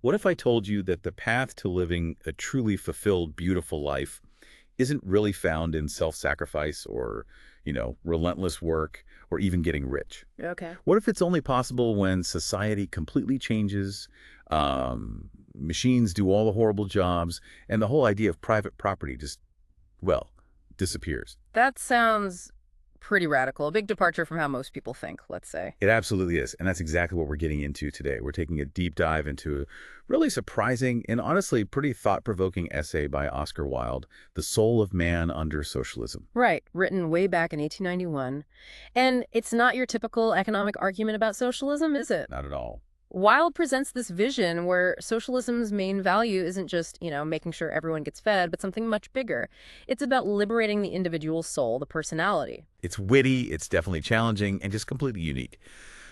What if I told you that the path to living a truly fulfilled, beautiful life isn't really found in self-sacrifice or, relentless work or even getting rich? Okay. What if it's only possible when society completely changes, machines do all the horrible jobs, and the whole idea of private property just, well, disappears? That sounds pretty radical. A big departure from how most people think, let's say. It absolutely is, and that's exactly what we're getting into today. We're taking a deep dive into a really surprising and honestly pretty thought-provoking essay by Oscar Wilde, The Soul of Man Under Socialism. Right, written way back in 1891. And it's not your typical economic argument about socialism, is it? Not at all. Wilde presents this vision where socialism's main value isn't just, making sure everyone gets fed, but something much bigger. It's about liberating the individual soul, the personality. It's witty, it's definitely challenging, and just completely unique.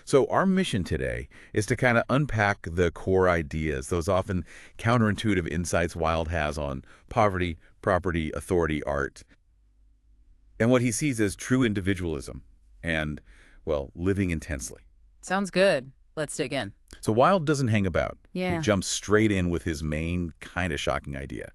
So our mission today is to kind of unpack the core ideas, those often counterintuitive insights Wilde has on poverty, property, authority, art, and what he sees as true individualism and, well, living intensely. Sounds good. Let's dig in. So Wilde doesn't hang about. He Yeah. jumps straight in with his main kind of shocking idea.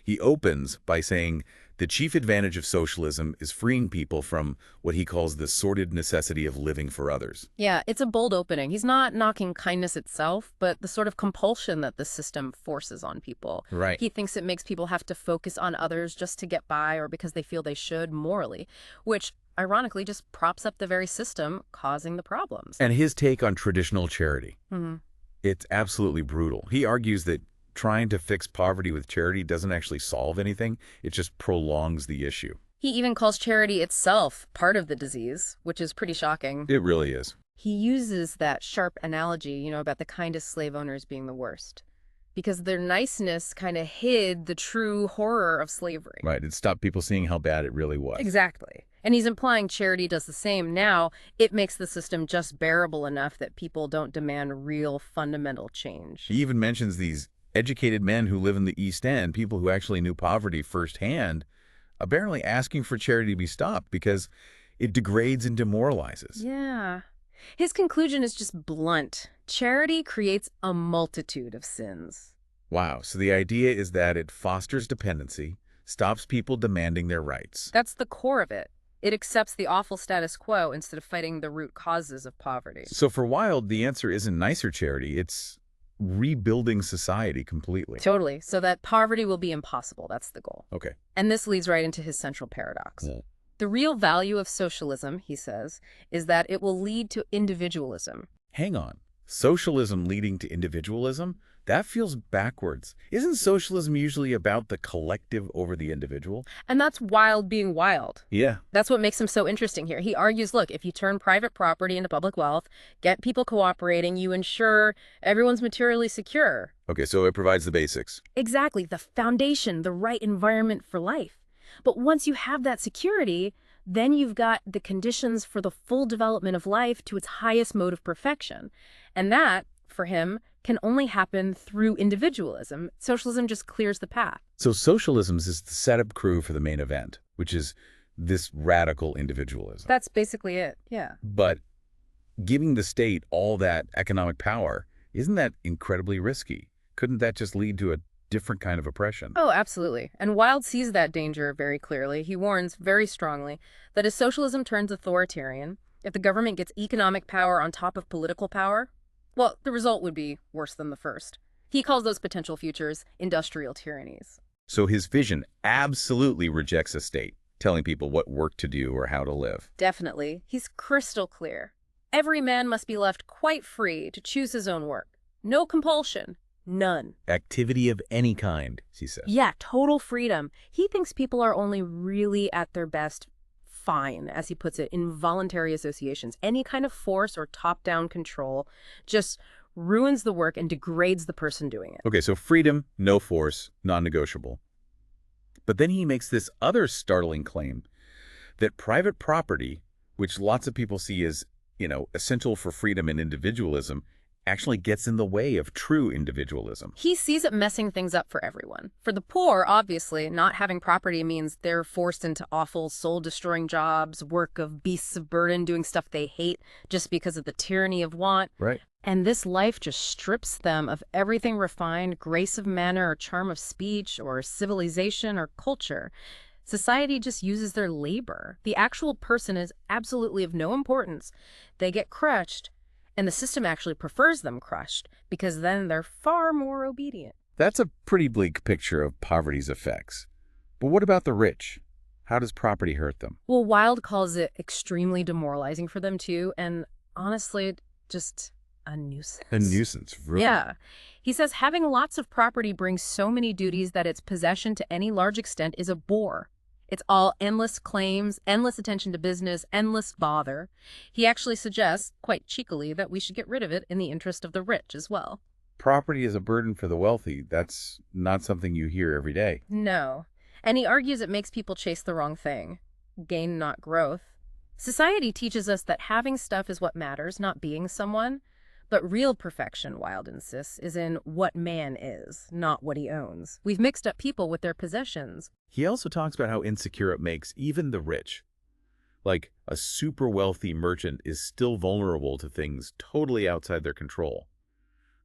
He opens by saying the chief advantage of socialism is freeing people from what he calls the sordid necessity of living for others. Yeah, it's a bold opening. He's not knocking kindness itself, but the sort of compulsion that the system forces on people. Right. He thinks it makes people have to focus on others just to get by or because they feel they should morally, which ironically just props up the very system causing the problems. And his take on traditional charity, Hmm. it's absolutely brutal. He argues that trying to fix poverty with charity doesn't actually solve anything. It just prolongs the issue. He even calls charity itself part of the disease, which is pretty shocking. It really is. He uses that sharp analogy, about the kindest slave owners being the worst, because their niceness kind of hid the true horror of slavery. Right. It stopped people seeing how bad it really was. Exactly. And he's implying charity does the same. Now, it makes the system just bearable enough that people don't demand real fundamental change. He even mentions these educated men who live in the East End, people who actually knew poverty firsthand, apparently asking for charity to be stopped because it degrades and demoralizes. Yeah. His conclusion is just blunt. Charity creates a multitude of sins. Wow. So the idea is that it fosters dependency, stops people demanding their rights. That's the core of it. It accepts the awful status quo instead of fighting the root causes of poverty. So for Wilde, the answer isn't nicer charity, it's rebuilding society completely. Totally. So that poverty will be impossible. That's the goal. Okay. And this leads right into his central paradox. Yeah. The real value of socialism, he says, is that it will lead to individualism. Hang on. Socialism leading to individualism? That feels backwards. Isn't socialism usually about the collective over the individual? And that's Wilde being wild. Yeah. That's what makes him so interesting here. He argues, look, if you turn private property into public wealth, get people cooperating, you ensure everyone's materially secure. Okay, so it provides the basics. Exactly, the foundation, the right environment for life. But once you have that security, then you've got the conditions for the full development of life to its highest mode of perfection. And that, for him, can only happen through individualism. Socialism just clears the path. So socialism is the setup crew for the main event, which is this radical individualism. That's basically it, yeah. But giving the state all that economic power, isn't that incredibly risky? Couldn't that just lead to a different kind of oppression? Oh, absolutely. And Wilde sees that danger very clearly. He warns very strongly that as socialism turns authoritarian, if the government gets economic power on top of political power, well, the result would be worse than the first. He calls those potential futures industrial tyrannies. So his vision absolutely rejects a state, telling people what work to do or how to live. Definitely. He's crystal clear. Every man must be left quite free to choose his own work. No compulsion. None. Activity of any kind, he says. Yeah, total freedom. He thinks people are only really at their best fine, as he puts it, in voluntary associations. Any kind of force or top-down control just ruins the work and degrades the person doing it. Okay, so freedom, no force, non-negotiable. But then he makes this other startling claim that private property, which lots of people see as, essential for freedom and individualism, actually gets in the way of true individualism. He sees it messing things up for everyone. For the poor, obviously, not having property means they're forced into awful, soul-destroying jobs, work of beasts of burden, doing stuff they hate just because of the tyranny of want. Right. And this life just strips them of everything refined, grace of manner or charm of speech or civilization or culture. Society just uses their labor. The actual person is absolutely of no importance. They get crushed, and the system actually prefers them crushed because then they're far more obedient. That's a pretty bleak picture of poverty's effects. But what about the rich? How does property hurt them? Well, Wilde calls it extremely demoralizing for them too, and honestly, just a nuisance. A nuisance, really. Yeah. He says having lots of property brings so many duties that its possession to any large extent is a bore. It's all endless claims, endless attention to business, endless bother. He actually suggests, quite cheekily, that we should get rid of it in the interest of the rich as well. Property is a burden for the wealthy. That's not something you hear every day. No. And he argues it makes people chase the wrong thing. Gain, not growth. Society teaches us that having stuff is what matters, not being someone. But real perfection, Wilde insists, is in what man is, not what he owns. We've mixed up people with their possessions. He also talks about how insecure it makes even the rich. Like, a super wealthy merchant is still vulnerable to things totally outside their control.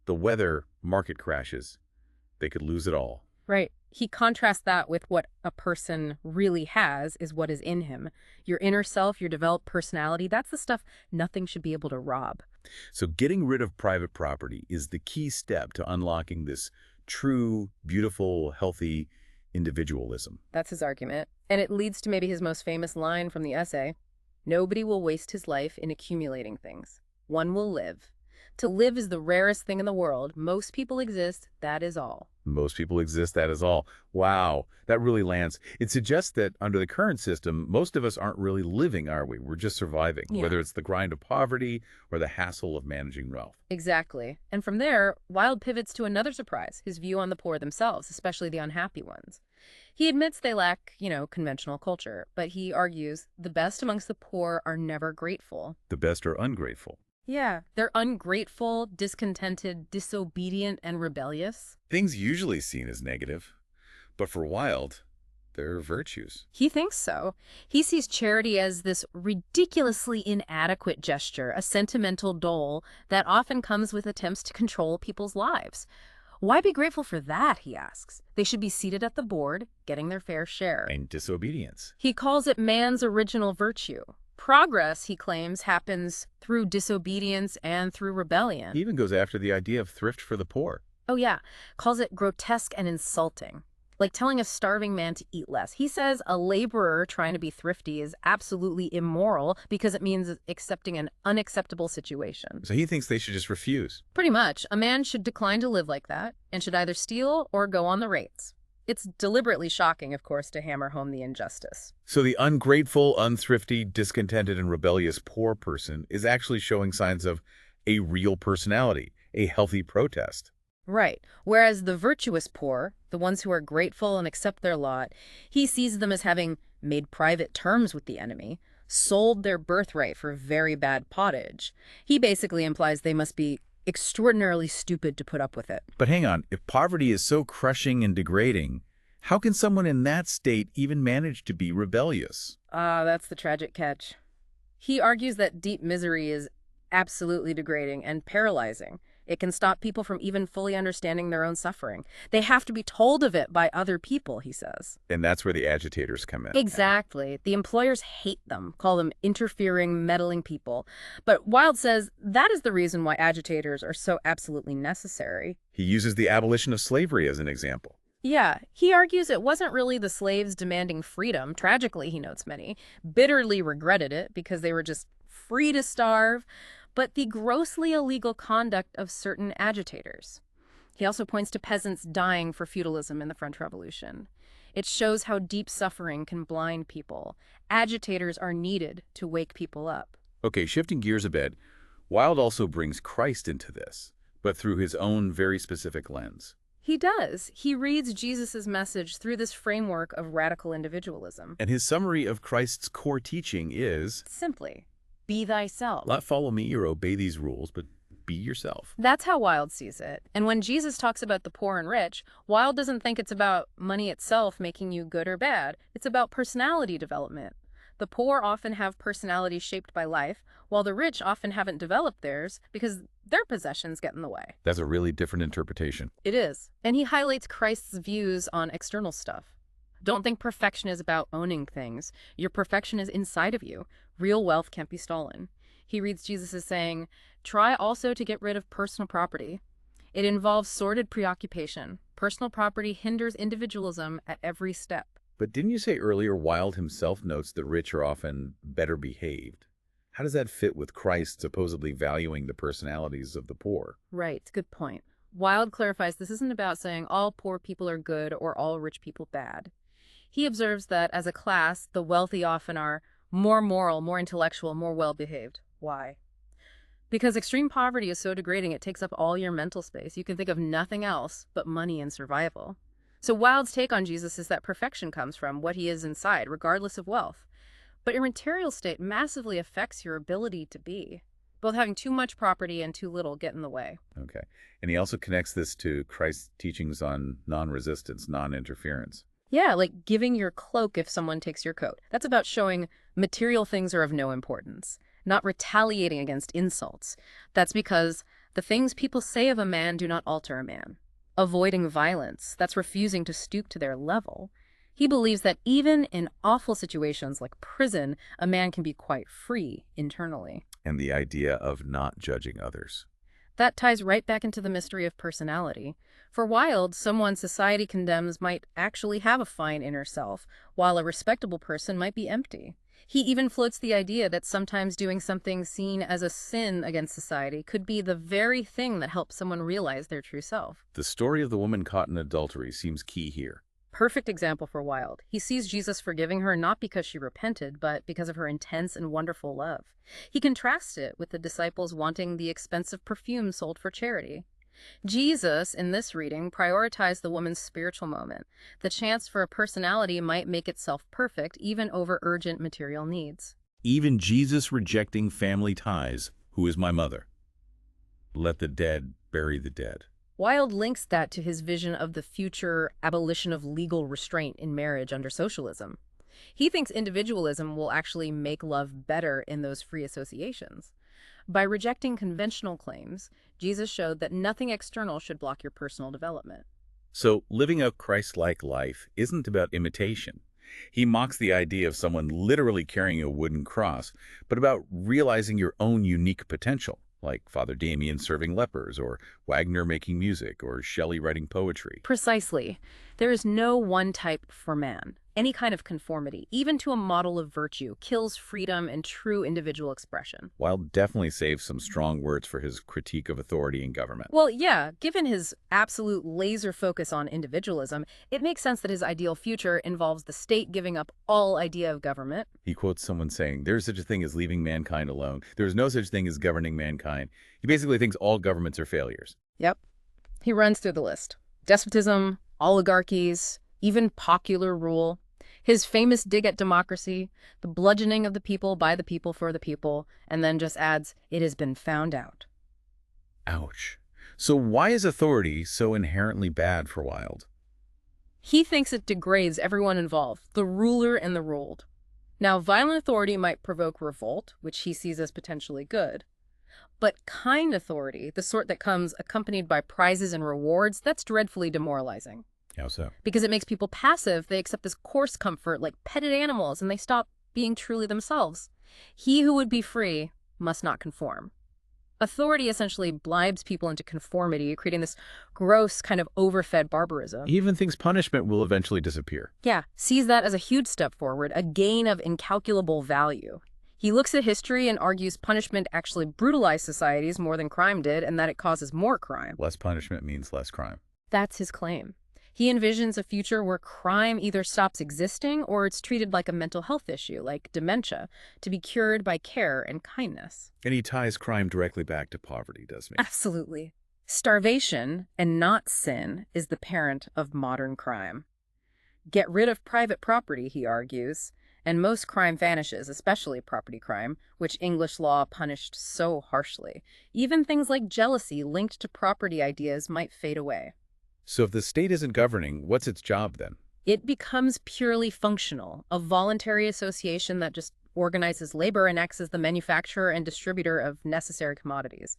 The weather, market crashes. They could lose it all. Right. He contrasts that with what a person really has is what is in him. Your inner self, your developed personality, that's the stuff nothing should be able to rob. So getting rid of private property is the key step to unlocking this true, beautiful, healthy individualism. That's his argument. And it leads to maybe his most famous line from the essay. Nobody will waste his life in accumulating things. One will live. To live is the rarest thing in the world. Most people exist, that is all. Most people exist, that is all. Wow, that really lands. It suggests that under the current system, most of us aren't really living, are we? We're just surviving, whether it's the grind of poverty or the hassle of managing wealth. Exactly. And from there, Wilde pivots to another surprise, his view on the poor themselves, especially the unhappy ones. He admits they lack, conventional culture, but he argues the best amongst the poor are never grateful. The best are ungrateful. Yeah, they're ungrateful, discontented, disobedient, and rebellious. Things usually seen as negative, but for Wilde, they're virtues. He thinks so. He sees charity as this ridiculously inadequate gesture, a sentimental dole that often comes with attempts to control people's lives. Why be grateful for that, he asks. They should be seated at the board, getting their fair share. And disobedience. He calls it man's original virtue. Progress, he claims, happens through disobedience and through rebellion. He even goes after the idea of thrift for the poor. Oh yeah, calls it grotesque and insulting. Like telling a starving man to eat less. He says a laborer trying to be thrifty is absolutely immoral because it means accepting an unacceptable situation. So he thinks they should just refuse. Pretty much. A man should decline to live like that and should either steal or go on the rates. It's deliberately shocking, of course, to hammer home the injustice. So the ungrateful, unthrifty, discontented, and rebellious poor person is actually showing signs of a real personality, a healthy protest. Right. Whereas the virtuous poor, the ones who are grateful and accept their lot, he sees them as having made private terms with the enemy, sold their birthright for very bad pottage. He basically implies they must be extraordinarily stupid to put up with it. But hang on, if poverty is so crushing and degrading, how can someone in that state even manage to be rebellious? That's the tragic catch. He argues that deep misery is absolutely degrading and paralyzing. It can stop people from even fully understanding their own suffering. They have to be told of it by other people, he says. And that's where the agitators come in. Exactly. The employers hate them, call them interfering, meddling people. But Wilde says that is the reason why agitators are so absolutely necessary. He uses the abolition of slavery as an example. Yeah, he argues it wasn't really the slaves demanding freedom. Tragically, he notes many bitterly regretted it because they were just free to starve, but the grossly illegal conduct of certain agitators. He also points to peasants dying for feudalism in the French Revolution. It shows how deep suffering can blind people. Agitators are needed to wake people up. Okay, shifting gears a bit, Wilde also brings Christ into this, but through his own very specific lens. He does. He reads Jesus' message through this framework of radical individualism. And his summary of Christ's core teaching is, Simply, be thyself. not follow me or obey these rules, but be yourself. That's how Wilde sees it. And when Jesus talks about the poor and rich, Wilde doesn't think it's about money itself making you good or bad. It's about personality development. The poor often have personalities shaped by life, while the rich often haven't developed theirs because their possessions get in the way. That's a really different interpretation. It is. And he highlights Christ's views on external stuff. Don't think perfection is about owning things. Your perfection is inside of you. Real wealth can't be stolen. He reads Jesus as saying, try also to get rid of personal property. It involves sordid preoccupation. Personal property hinders individualism at every step. But didn't you say earlier Wilde himself notes the rich are often better behaved? How does that fit with Christ supposedly valuing the personalities of the poor? Right, good point. Wilde clarifies this isn't about saying all poor people are good or all rich people bad. He observes that as a class, the wealthy often are more moral, more intellectual, more well-behaved. Why? Because extreme poverty is so degrading it takes up all your mental space. You can think of nothing else but money and survival. So Wilde's take on Jesus is that perfection comes from what he is inside, regardless of wealth. But your material state massively affects your ability to be. Both having too much property and too little get in the way. Okay. And he also connects this to Christ's teachings on non-resistance, non-interference. Yeah, like giving your cloak if someone takes your coat. That's about showing material things are of no importance, not retaliating against insults. That's because the things people say of a man do not alter a man. Avoiding violence, that's refusing to stoop to their level. He believes that even in awful situations like prison, a man can be quite free internally. And the idea of not judging others. That ties right back into the mystery of personality. For Wilde, someone society condemns might actually have a fine inner self, while a respectable person might be empty. He even floats the idea that sometimes doing something seen as a sin against society could be the very thing that helps someone realize their true self. The story of the woman caught in adultery seems key here. Perfect example for Wilde. He sees Jesus forgiving her not because she repented, but because of her intense and wonderful love. He contrasts it with the disciples wanting the expensive perfume sold for charity. Jesus, in this reading, prioritized the woman's spiritual moment. The chance for a personality might make itself perfect, even over urgent material needs. Even Jesus rejecting family ties, who is my mother? Let the dead bury the dead. Wilde links that to his vision of the future abolition of legal restraint in marriage under socialism. He thinks individualism will actually make love better in those free associations. By rejecting conventional claims, Jesus showed that nothing external should block your personal development. So living a Christ-like life isn't about imitation. He mocks the idea of someone literally carrying a wooden cross, but about realizing your own unique potential, like Father Damien serving lepers, or Wagner making music, or Shelley writing poetry. Precisely. There is no one type for man. Any kind of conformity, even to a model of virtue, kills freedom and true individual expression. Wilde definitely saves some strong words for his critique of authority in government. Well, yeah, given his absolute laser focus on individualism, it makes sense that his ideal future involves the state giving up all idea of government. He quotes someone saying, "There's such a thing as leaving mankind alone. There's no such thing as governing mankind." He basically thinks all governments are failures. Yep. He runs through the list. Despotism, oligarchies, even popular rule. His famous dig at democracy, the bludgeoning of the people by the people for the people, and then just adds, "It has been found out." Ouch. So why is authority so inherently bad for Wilde? He thinks it degrades everyone involved, the ruler and the ruled. Now, violent authority might provoke revolt, which he sees as potentially good. But kind authority, the sort that comes accompanied by prizes and rewards, that's dreadfully demoralizing. How so? Because it makes people passive. They accept this coarse comfort like petted animals, and they stop being truly themselves. He who would be free must not conform. Authority essentially bribes people into conformity, creating this gross kind of overfed barbarism. He even thinks punishment will eventually disappear. Yeah, sees that as a huge step forward, a gain of incalculable value. He looks at history and argues punishment actually brutalized societies more than crime did, and that it causes more crime. Less punishment means less crime. That's his claim. He envisions a future where crime either stops existing or it's treated like a mental health issue, like dementia, to be cured by care and kindness. And he ties crime directly back to poverty, doesn't he? Absolutely. Starvation, and not sin, is the parent of modern crime. Get rid of private property, he argues, And most crime vanishes, especially property crime, which English law punished so harshly. Even things like jealousy linked to property ideas might fade away. So if the state isn't governing, what's its job then? It becomes purely functional, a voluntary association that just organizes labor and acts as the manufacturer and distributor of necessary commodities.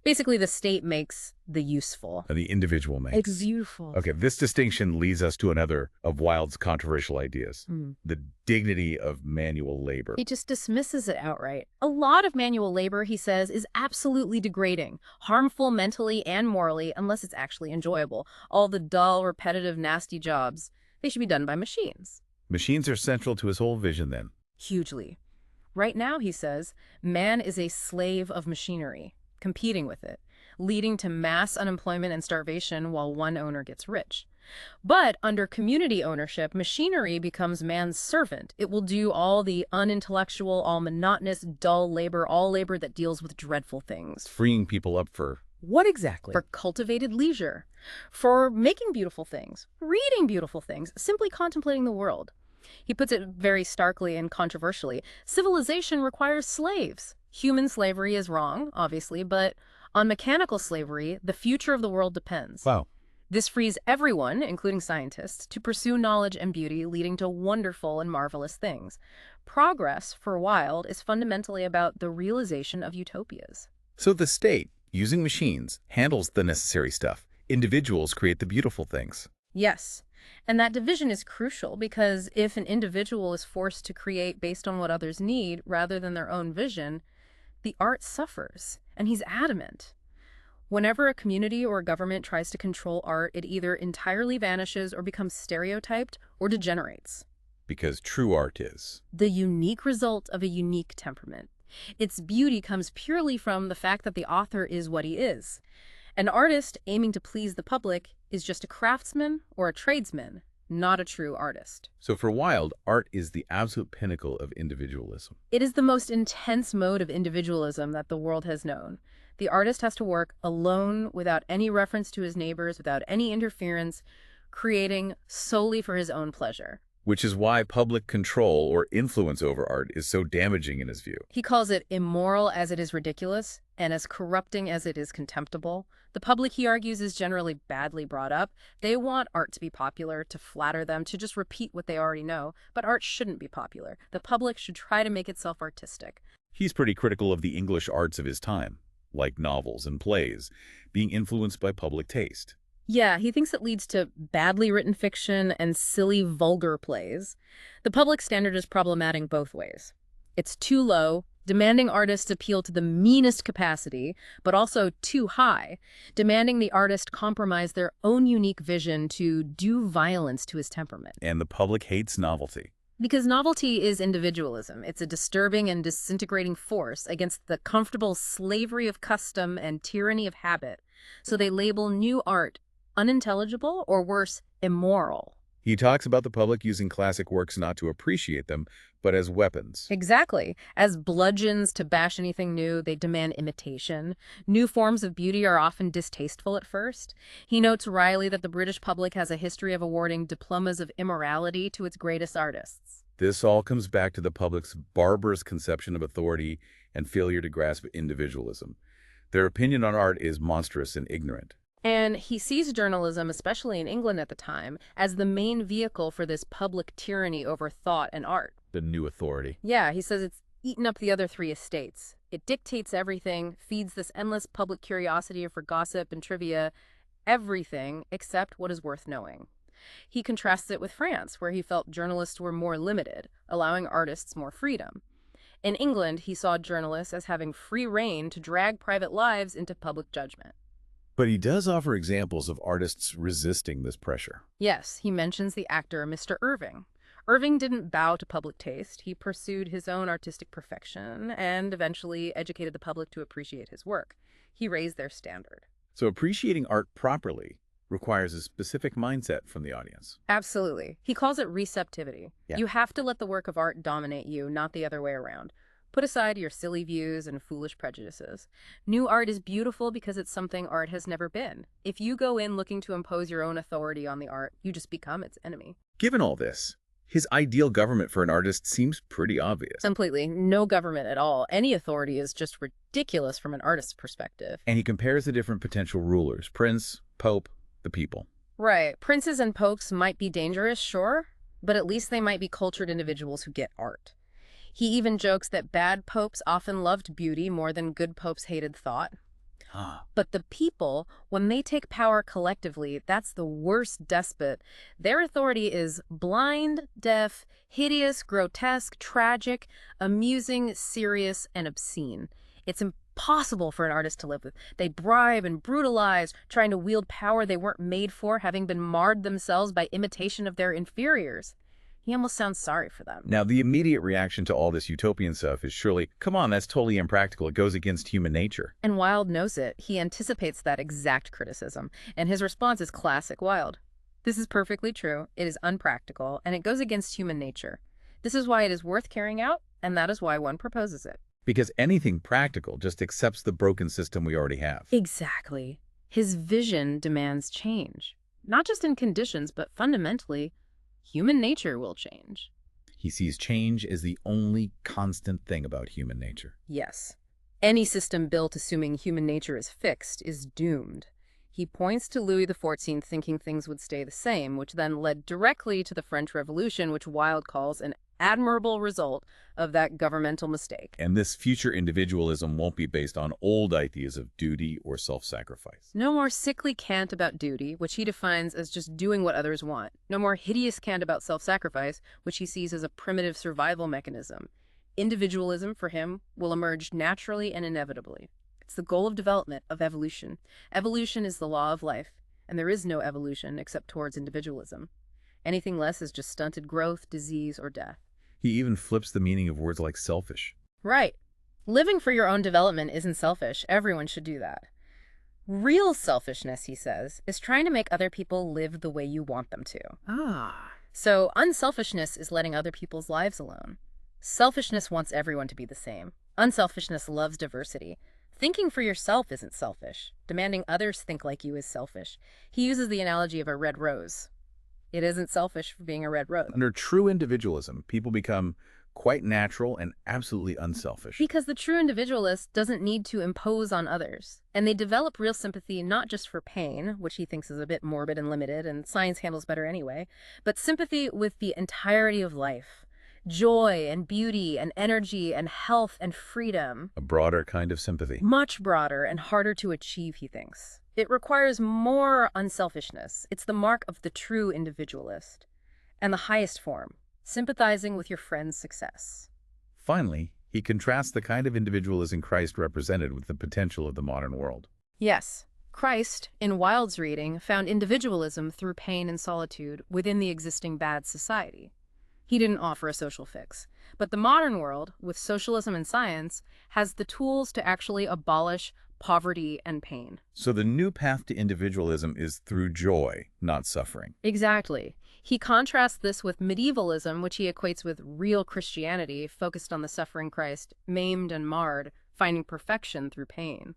Basically, the state makes the useful. The individual makes. It's useful. Okay, this distinction leads us to another of Wilde's controversial ideas, the dignity of manual labor. He just dismisses it outright. A lot of manual labor, he says, is absolutely degrading, harmful mentally and morally, unless it's actually enjoyable. All the dull, repetitive, nasty jobs, they should be done by machines. Machines are central to his whole vision then. Hugely. Right now, he says, man is a slave of machinery, competing with it, leading to mass unemployment and starvation while one owner gets rich. But under community ownership, machinery becomes man's servant. It will do all the unintellectual, all monotonous, dull labor, all labor that deals with dreadful things. Freeing people up for what exactly? For cultivated leisure, for making beautiful things, reading beautiful things, simply contemplating the world. He puts it very starkly and controversially. Civilization requires slaves. Human slavery is wrong, obviously, but on mechanical slavery, the future of the world depends. Wow. This frees everyone, including scientists, to pursue knowledge and beauty, leading to wonderful and marvelous things. Progress, for Wilde, is fundamentally about the realization of utopias. So the state, using machines, handles the necessary stuff. Individuals create the beautiful things. Yes. And that division is crucial because if an individual is forced to create based on what others need rather than their own vision, the art suffers. And he's adamant. Whenever a community or a government tries to control art, it either entirely vanishes or becomes stereotyped or degenerates. Because true art is the unique result of a unique temperament. Its beauty comes purely from the fact that the author is what he is. An artist aiming to please the public is just a craftsman or a tradesman, not a true artist. So for Wilde, art is the absolute pinnacle of individualism. It is the most intense mode of individualism that the world has known. The artist has to work alone, without any reference to his neighbors, without any interference, creating solely for his own pleasure. Which is why public control or influence over art is so damaging in his view. He calls it immoral as it is ridiculous, and as corrupting as it is contemptible. The public, he argues, is generally badly brought up. They want art to be popular, to flatter them, to just repeat what they already know. But art shouldn't be popular. The public should try to make itself artistic. He's pretty critical of the English arts of his time, like novels and plays, being influenced by public taste. Yeah, he thinks it leads to badly written fiction and silly, vulgar plays. The public standard is problematic both ways. It's too low, demanding artists appeal to the meanest capacity, but also too high, demanding the artist compromise their own unique vision to do violence to his temperament. And the public hates novelty. Because novelty is individualism. It's a disturbing and disintegrating force against the comfortable slavery of custom and tyranny of habit. So they label new art unintelligible, or worse, immoral. He talks about the public using classic works not to appreciate them, but as weapons. Exactly. As bludgeons to bash anything new, they demand imitation. New forms of beauty are often distasteful at first. He notes wryly that the British public has a history of awarding diplomas of immorality to its greatest artists. This all comes back to the public's barbarous conception of authority and failure to grasp individualism. Their opinion on art is monstrous and ignorant. And he sees journalism, especially in England at the time, as the main vehicle for this public tyranny over thought and art. The new authority. Yeah, he says it's eaten up the other three estates. It dictates everything, feeds this endless public curiosity for gossip and trivia, everything except what is worth knowing. He contrasts it with France, where he felt journalists were more limited, allowing artists more freedom. In England, he saw journalists as having free rein to drag private lives into public judgment. But he does offer examples of artists resisting this pressure. Yes, he mentions the actor Mr. Irving. Irving didn't bow to public taste. He pursued his own artistic perfection and eventually educated the public to appreciate his work. He raised their standard. So appreciating art properly requires a specific mindset from the audience. Absolutely. He calls it receptivity. Yeah. You have to let the work of art dominate you, not the other way around. Put aside your silly views and foolish prejudices. New art is beautiful because it's something art has never been. If you go in looking to impose your own authority on the art, you just become its enemy. Given all this, His ideal government for an artist seems pretty obvious. Completely. No government at all. Any authority is just ridiculous from an artist's perspective. And he compares the different potential rulers, prince, pope, the people. Right. Princes and popes might be dangerous, sure, but at least they might be cultured individuals who get art. He even jokes that bad popes often loved beauty more than good popes hated thought. But the people, when they take power collectively, that's the worst despot. Their authority is blind, deaf, hideous, grotesque, tragic, amusing, serious, and obscene. It's impossible for an artist to live with. They bribe and brutalize, trying to wield power they weren't made for, having been marred themselves by imitation of their inferiors. He almost sounds sorry for them. Now, the immediate reaction to all this utopian stuff is surely, come on, that's totally impractical. It goes against human nature. And Wilde knows it. He anticipates that exact criticism. And his response is classic Wilde. This is perfectly true. It is unpractical, and it goes against human nature. This is why it is worth carrying out, and that is why one proposes it. Because anything practical just accepts the broken system we already have. Exactly. His vision demands change. Not just in conditions, but fundamentally, human nature will change. He sees change as the only constant thing about human nature. Yes. Any system built assuming human nature is fixed is doomed. He points to Louis XIV thinking things would stay the same, which then led directly to the French Revolution, which Wilde calls an admirable result of that governmental mistake. And this future individualism won't be based on old ideas of duty or self-sacrifice. No more sickly cant about duty, which he defines as just doing what others want. No more hideous cant about self-sacrifice, which he sees as a primitive survival mechanism. Individualism, for him, will emerge naturally and inevitably. It's the goal of development, of evolution. Evolution is the law of life, and there is no evolution except towards individualism. Anything less is just stunted growth, disease, or death. He even flips the meaning of words like selfish. Right. Living for your own development isn't selfish. Everyone should do that. Real selfishness, he says, is trying to make other people live the way you want them to. So unselfishness is letting other people's lives alone. Selfishness wants everyone to be the same. Unselfishness loves diversity. Thinking for yourself isn't selfish. Demanding others think like you is selfish. He uses the analogy of a red rose. It isn't selfish for being a red rose. Under true individualism, people become quite natural and absolutely unselfish. Because the true individualist doesn't need to impose on others. And they develop real sympathy not just for pain, which he thinks is a bit morbid and limited, and science handles better anyway, but sympathy with the entirety of life. Joy and beauty and energy and health and freedom. A broader kind of sympathy. Much broader and harder to achieve, he thinks. It requires more unselfishness. It's the mark of the true individualist. And the highest form, sympathizing with your friend's success. Finally, he contrasts the kind of individualism Christ represented with the potential of the modern world. Yes, Christ, in Wilde's reading, found individualism through pain and solitude within the existing bad society. He didn't offer a social fix. But the modern world, with socialism and science, has the tools to actually abolish poverty and pain. So the new path to individualism is through joy, not suffering. Exactly. He contrasts this with medievalism, which he equates with real Christianity, focused on the suffering Christ, maimed and marred, finding perfection through pain.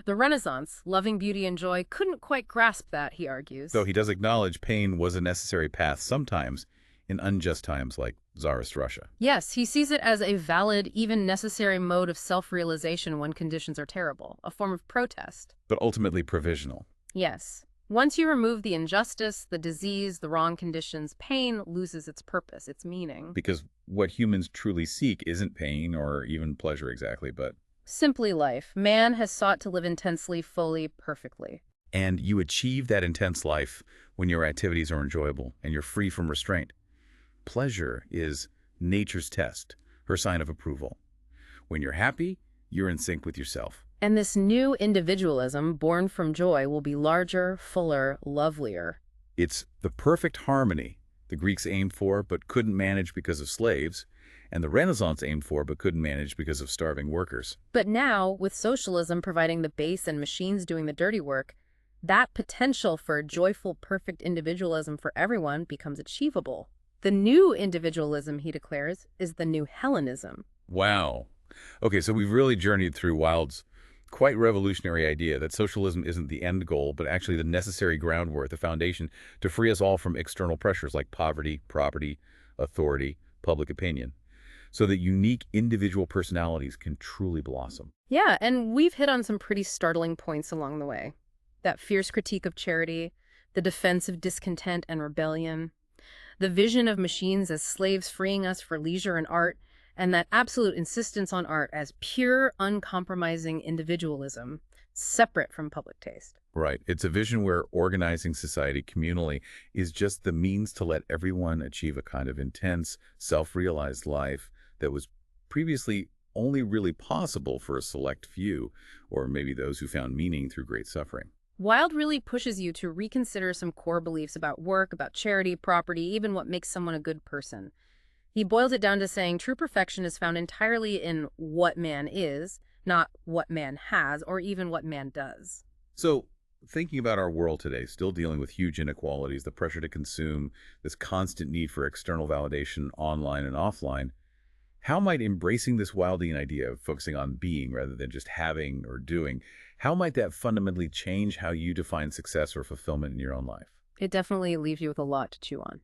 The Renaissance, loving beauty and joy, couldn't quite grasp that, he argues. Though he does acknowledge pain was a necessary path sometimes, in unjust times like Tsarist Russia. Yes, he sees it as a valid, even necessary mode of self-realization when conditions are terrible, a form of protest. But ultimately provisional. Yes. Once you remove the injustice, the disease, the wrong conditions, pain loses its purpose, its meaning. Because what humans truly seek isn't pain or even pleasure exactly, but simply life. Man has sought to live intensely, fully, perfectly. And you achieve that intense life when your activities are enjoyable and you're free from restraint. Pleasure is nature's test, her sign of approval. When you're happy, you're in sync with yourself. And this new individualism, born from joy, will be larger, fuller, lovelier. It's the perfect harmony the Greeks aimed for but couldn't manage because of slaves, and the Renaissance aimed for but couldn't manage because of starving workers. But now, with socialism providing the base and machines doing the dirty work, that potential for joyful, perfect individualism for everyone becomes achievable. The new individualism, he declares, is the new Hellenism. Wow. Okay, so we've really journeyed through Wilde's quite revolutionary idea that socialism isn't the end goal, but actually the necessary groundwork, the foundation to free us all from external pressures like poverty, property, authority, public opinion, so that unique individual personalities can truly blossom. Yeah, and we've hit on some pretty startling points along the way. That fierce critique of charity, the defense of discontent and rebellion, the vision of machines as slaves freeing us for leisure and art, and that absolute insistence on art as pure, uncompromising individualism, separate from public taste. Right. It's a vision where organizing society communally is just the means to let everyone achieve a kind of intense, self-realized life that was previously only really possible for a select few, or maybe those who found meaning through great suffering. Wilde really pushes you to reconsider some core beliefs about work, about charity, property, even what makes someone a good person. He boils it down to saying true perfection is found entirely in what man is, not what man has, or even what man does. So, thinking about our world today, still dealing with huge inequalities, the pressure to consume, this constant need for external validation online and offline, how might embracing this Wildean idea of focusing on being rather than just having or doing, how might that fundamentally change how you define success or fulfillment in your own life? It definitely leaves you with a lot to chew on.